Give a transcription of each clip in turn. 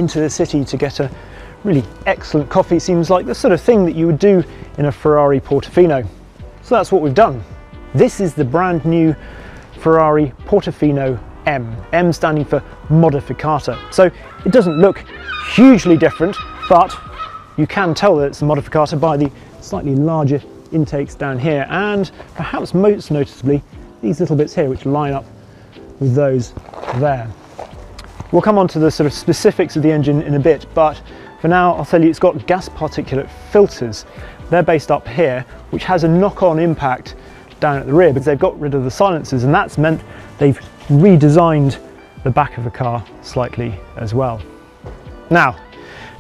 into the city to get a really excellent coffee seems like the sort of thing that you would do in a Ferrari Portofino. So that's what we've done. This is the brand new Ferrari Portofino M, M standing for Modificata. So it doesn't look hugely different, but you can tell that it's a Modificata by the slightly larger intakes down here, and perhaps most noticeably these little bits here which line up with those there. We'll come on to the sort of specifics of the engine in a bit, but for now I'll tell you it's got gas particulate filters. They're based up here, which has a knock-on impact down at the rear because they've got rid of the silencers, and that's meant they've redesigned the back of the car slightly as well. Now,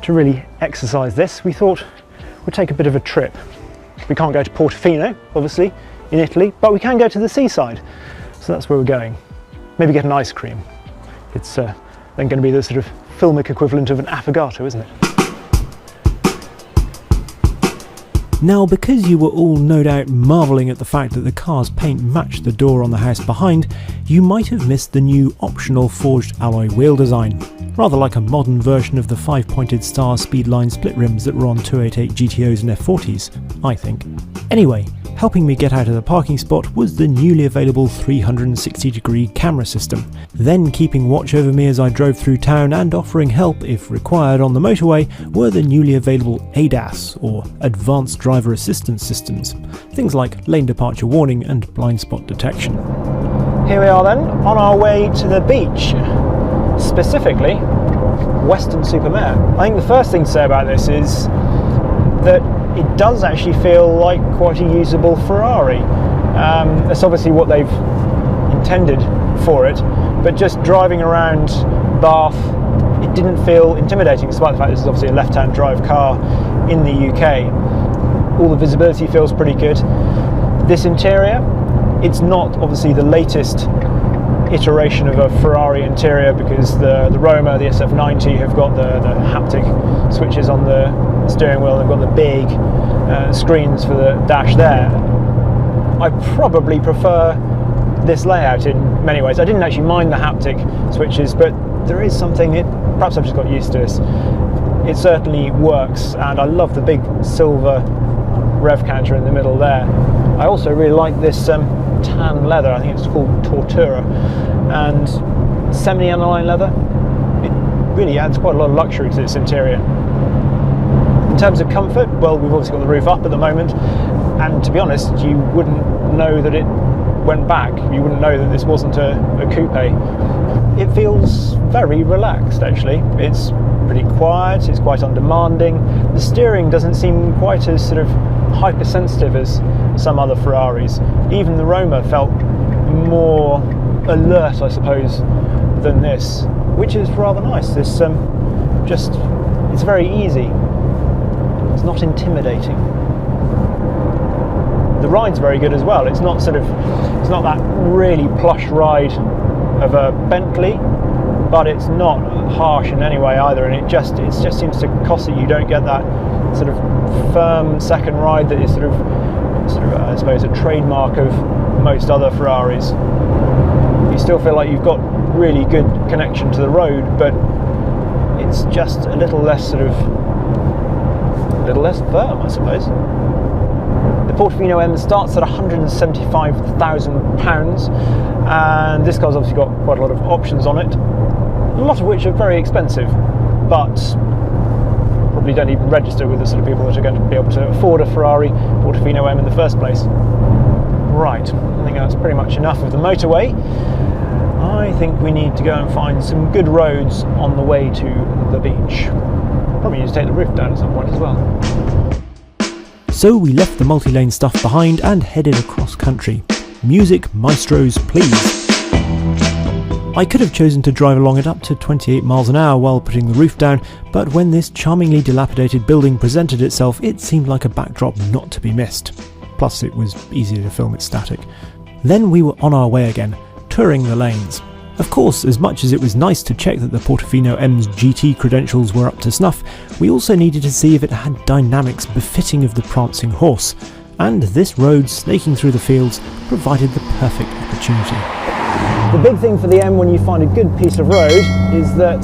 to really exercise this, we thought we'd take a bit of a trip. We can't go to Portofino, obviously, in Italy, but we can go to the seaside. So that's where we're going. Maybe get an ice cream. It's then going to be the sort of filmic equivalent of an affogato, isn't it? Now, because you were all no doubt marvelling at the fact that the car's paint matched the door on the house behind, you might have missed the new optional forged alloy wheel design. Rather like a modern version of the 5-pointed star Speedline split rims that were on 288 GTOs and F40s, I think. Anyway, helping me get out of the parking spot was the newly available 360-degree camera system. Then keeping watch over me as I drove through town and offering help if required on the motorway were the newly available ADAS, or Advanced Driver Assistance Systems. Things like lane departure warning and blind spot detection. Here we are then, on our way to the beach. Specifically, Weston-super-Mare. I think the first thing to say about this is that it does actually feel like quite a usable Ferrari. That's obviously what they've intended for it, but just driving around Bath, it didn't feel intimidating, despite the fact this is obviously a left-hand drive car in the UK. All the visibility feels pretty good. This interior, it's not obviously the latest iteration of a Ferrari interior, because the Roma, the SF90 have got the haptic switches on the steering wheel, they've got the big screens for the dash there. I probably prefer this layout in many ways. I didn't actually mind the haptic switches, but there is something, perhaps I've just got used to this. It certainly works, and I love the big silver rev counter in the middle there. I also really like this tan leather, I think it's called Tortura, and semi-aniline leather. It really adds quite a lot of luxury to this interior. In terms of comfort, well, we've obviously got the roof up at the moment, and to be honest, you wouldn't know that it went back. You wouldn't know that this wasn't a coupe. It feels very relaxed, actually. It's pretty quiet, it's quite undemanding. The steering doesn't seem quite as sort of hypersensitive as some other Ferraris. Even the Roma felt more alert, I suppose, than this, which is rather nice. This it's very easy. It's not intimidating. The ride's very good as well. It's not that really plush ride of a Bentley, but it's not harsh in any way either, and it just seems to cosset. You don't get that sort of firm second ride that is sort of I suppose a trademark of most other Ferraris. You still feel like you've got really good connection to the road, but it's just a little less firm, I suppose. The Portofino M starts at £175,000, and this car's obviously got quite a lot of options on it, a lot of which are very expensive, but probably don't even register with the sort of people that are going to be able to afford a Ferrari Portofino M in the first place. Right, I think that's pretty much enough of the motorway. I think we need to go and find some good roads on the way to the beach. Probably need to take the roof down at some point as well. So we left the multi-lane stuff behind and headed across country. Music, maestros, please. I could have chosen to drive along at up to 28 miles an hour while putting the roof down, but when this charmingly dilapidated building presented itself, it seemed like a backdrop not to be missed. Plus it was easier to film it static. Then we were on our way again, touring the lanes. Of course, as much as it was nice to check that the Portofino M's GT credentials were up to snuff, we also needed to see if it had dynamics befitting of the prancing horse, and this road snaking through the fields provided the perfect opportunity. The big thing for the M when you find a good piece of road is that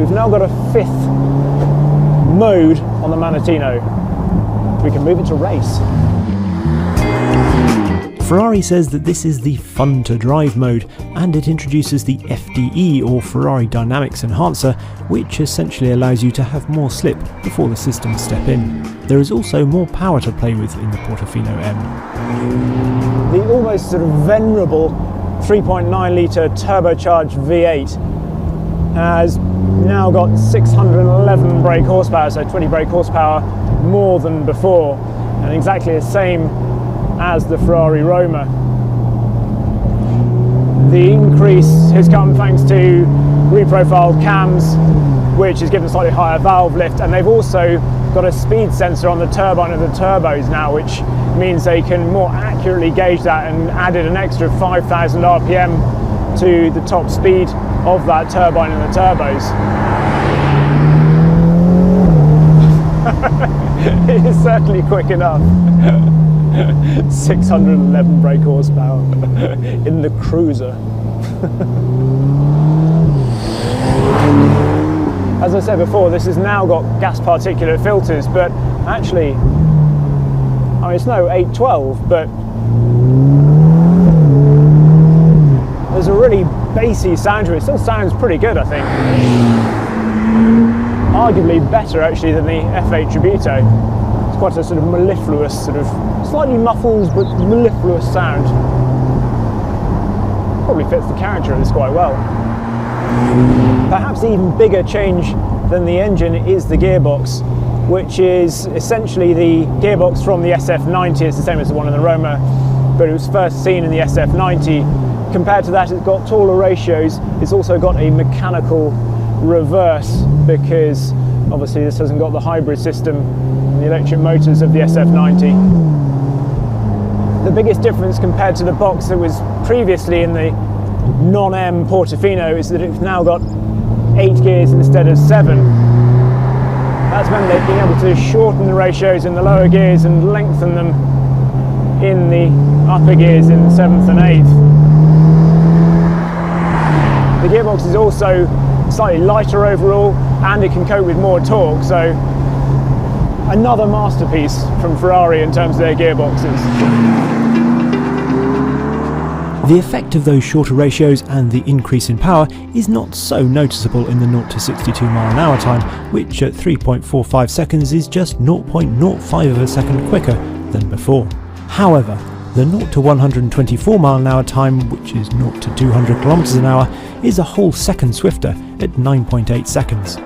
we've now got a 5th mode on the Manettino. We can move it to race. Ferrari says that this is the fun to drive mode, and it introduces the FDE or Ferrari Dynamics Enhancer, which essentially allows you to have more slip before the systems step in. There is also more power to play with in the Portofino M. The almost sort of venerable 3.9 litre turbocharged V8 has now got 611 brake horsepower, so 20 brake horsepower more than before, and exactly the same as the Ferrari Roma. The increase has come thanks to reprofiled cams, which has given slightly higher valve lift, and they've also got a speed sensor on the turbine of the turbos now, which means they can more accurately gauge that, and added an extra 5,000 RPM to the top speed of that turbine and the turbos. It is certainly quick enough. 611 brake horsepower in the cruiser. As I said before, this has now got gas particulate filters, but actually, I mean, it's no 812, but there's a really bassy sound to it. It still sounds pretty good, I think. Arguably better, actually, than the F8 Tributo. It's quite a sort of mellifluous, sort of slightly muffled but mellifluous sound. Probably fits the character of this quite well. Perhaps the even bigger change than the engine is the gearbox, which is essentially the gearbox from the SF90. It's the same as the one in the Roma, but it was first seen in the SF90. Compared to that, it's got taller ratios. It's also got a mechanical reverse, because obviously this hasn't got the hybrid system, the electric motors of the SF90. The biggest difference compared to the box that was previously in the non-M Portofino is that it's now got 8 gears instead of 7. That's meant they've been able to shorten the ratios in the lower gears and lengthen them in the upper gears in 7th and 8th. The gearbox is also slightly lighter overall, and it can cope with more torque, so another masterpiece from Ferrari in terms of their gearboxes. The effect of those shorter ratios and the increase in power is not so noticeable in the 0 to 62 mph time, which at 3.45 seconds is just 0.05 of a second quicker than before. However, the 0 to 124 mph time, which is 0 to 200 km/h, is a whole second swifter at 9.8 seconds.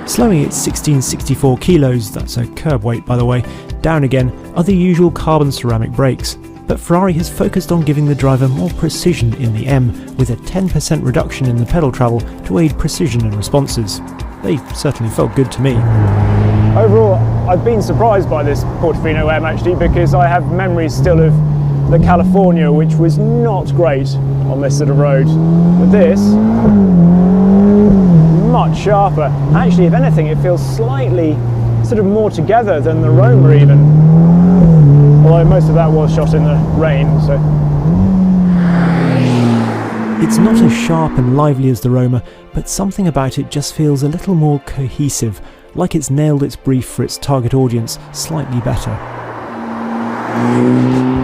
Slowing its 1664 kilos, that's a curb weight by the way, down again are the usual carbon ceramic brakes. But Ferrari has focused on giving the driver more precision in the M, with a 10% reduction in the pedal travel to aid precision and responses. They certainly felt good to me. Overall, I've been surprised by this Portofino M actually, because I have memories still of the California, which was not great on this sort of road. But this, much sharper. Actually, if anything, it feels slightly sort of more together than the Roma even. Although most of that was shot in the rain, so. It's not as sharp and lively as the Roma, but something about it just feels a little more cohesive, like it's nailed its brief for its target audience slightly better.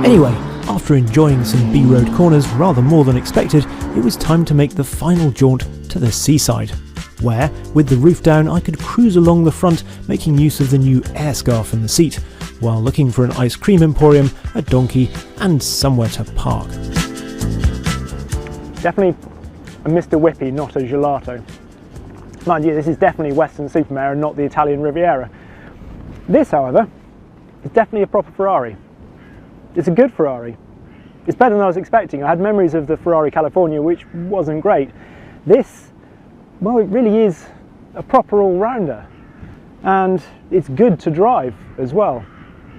Anyway, after enjoying some B-road corners rather more than expected, it was time to make the final jaunt to the seaside, where, with the roof down, I could cruise along the front, making use of the new air scarf in the seat, while looking for an ice cream emporium, a donkey, and somewhere to park. Definitely a Mr. Whippy, not a gelato. Mind you, this is definitely Western Supermare and not the Italian Riviera. This, however, is definitely a proper Ferrari. It's a good Ferrari. It's better than I was expecting. I had memories of the Ferrari California, which wasn't great. This, well, it really is a proper all-rounder. And it's good to drive as well.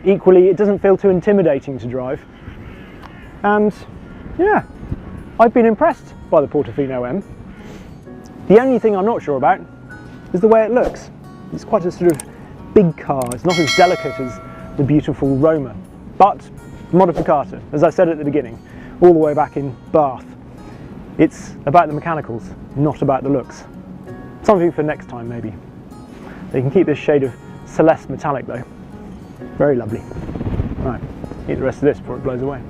Equally, it doesn't feel too intimidating to drive. And yeah, I've been impressed by the Portofino M. The only thing I'm not sure about is the way it looks. It's quite a sort of big car. It's not as delicate as the beautiful Roma, but modificata, as I said at the beginning, all the way back in Bath. It's about the mechanicals, not about the looks. Something for next time, maybe. You can keep this shade of Celeste metallic though. Very lovely. Right, eat the rest of this before it blows away.